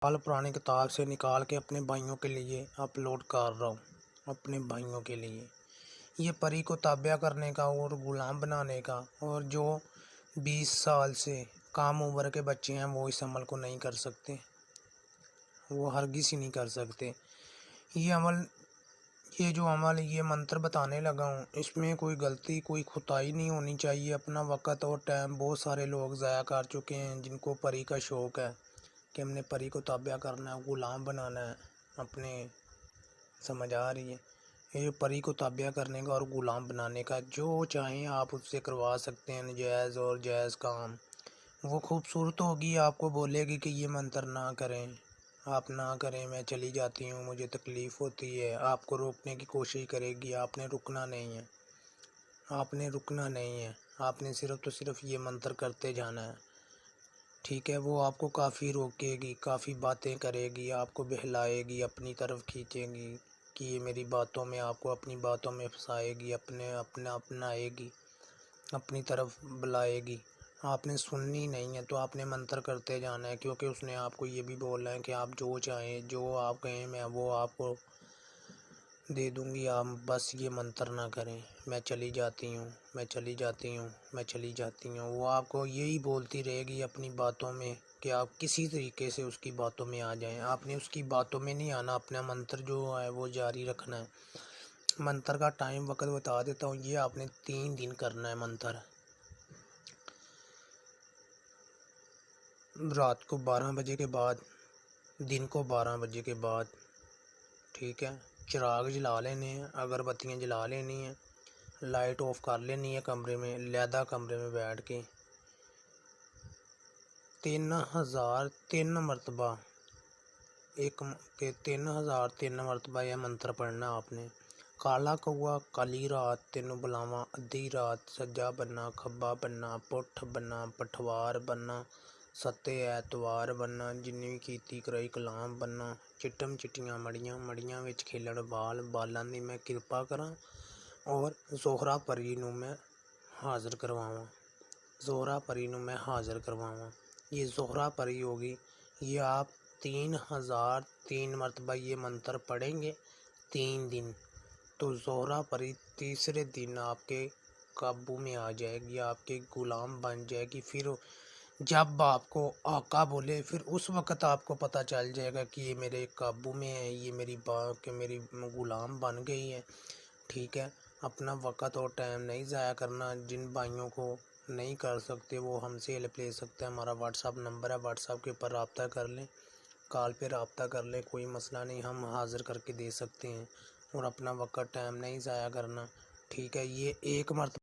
साल पुरानी किताब से निकाल के अपने भाइयों के लिए अपलोड कर रहा हूँ। अपने भाइयों के लिए ये परी को ताबिया करने का और ग़ुलाम बनाने का, और जो 20 साल से कम उम्र के बच्चे हैं वो इस अमल को नहीं कर सकते, वो हरगिज़ ही नहीं कर सकते। ये मंत्र बताने लगा हूँ, इसमें कोई गलती कोई खुताई नहीं होनी चाहिए। अपना वक़्त और टाइम बहुत सारे लोग ज़ाया कर चुके हैं जिनको परी का शौक़ है कि हमने परी को ताबिया करना है, ग़ुलाम बनाना है अपने। समझ आ रही है? ये परी को ताबिया करने का और ग़ुलाम बनाने का जो चाहें आप उससे करवा सकते हैं, नजायज़ और जायज़ काम। वो खूबसूरत होगी, आपको बोलेगी कि ये मंत्र ना करें, आप ना करें, मैं चली जाती हूँ, मुझे तकलीफ़ होती है। आपको रोकने की कोशिश करेगी, आपने रुकना नहीं है, आपने रुकना नहीं है। आपने सिर्फ़ तो सिर्फ़ ये मंत्र करते जाना है, ठीक है? वो आपको काफ़ी रोकेगी, काफ़ी बातें करेगी, आपको बहलाएगी, अपनी तरफ खींचेगी कि ये मेरी बातों में, आपको अपनी बातों में फंसाएगी, अपनाएगी, अपनी तरफ बुलाएगी। आपने सुननी नहीं है, तो आपने मंत्र करते जाना है, क्योंकि उसने आपको ये भी बोला है कि आप जो चाहें, जो आप कहें मैं वो आपको दे दूँगी, आप बस ये मंत्र ना करें। मैं चली जाती हूँ, मैं चली जाती हूँ, मैं चली जाती हूँ। वो आपको यही बोलती रहेगी अपनी बातों में कि आप किसी तरीके से उसकी बातों में आ जाएं। आपने उसकी बातों में नहीं आना, अपना मंत्र जो है वो जारी रखना है। मंत्र का टाइम वक्त बता देता हूँ, ये आपने 3 दिन करना है मंत्र। रात को 12 बजे के बाद, दिन को 12 बजे के बाद, ठीक है? चिराग जला लेने हैं, अगरबत्तियाँ जला लेनी हैं, लाइट ऑफ कर लेनी है कमरे में, लैदा कमरे में बैठ के 3003 मरतबा 3003 मरतबा यह मंत्र पढ़ना आपने। काला कौआ काली रात तेनू बुलावा, अद्धी रात सज्जा बनना, खब्बा बनना, पुठ बनना, पठवार बनना, सत्ते ऐतवार बनना, जिन्नी भी कीती कराई कलाम बनना, चिट्टम चिट्टियां मड़ियां, मड़ियां विच खेलन बाल, बालां दी मैं किरपा करा और जोहरा परी नू मैं हाज़र करवावां, जोहरा परी नू मैं हाज़र करवावां। ये जोहरा परी होगी। ये आप 3003 मरतबा ये मंत्र पढ़ेंगे 3 दिन, तो जोहरा परी तीसरे दिन आपके काबू में आ जाएगी, आपके ग़ुलाम बन जाएगी। फिर जब आपको आका बोले, फिर उस वक़्त आपको पता चल जाएगा कि ये मेरे काबू में है, ये मेरी ग़ुलाम बन गई है, ठीक है? अपना वक़्त और टाइम नहीं ज़ाया करना। जिन भाइयों को नहीं कर सकते वो हमसे हेल्प ले सकते हैं। हमारा व्हाट्सअप नंबर है, व्हाट्सअप के ऊपर रब्ता कर लें, कॉल पे रब्ता कर लें, कोई मसला नहीं, हम हाज़िर करके दे सकते हैं। और अपना वक़्त टाइम नहीं ज़ाया करना, ठीक है? ये एक मरतबा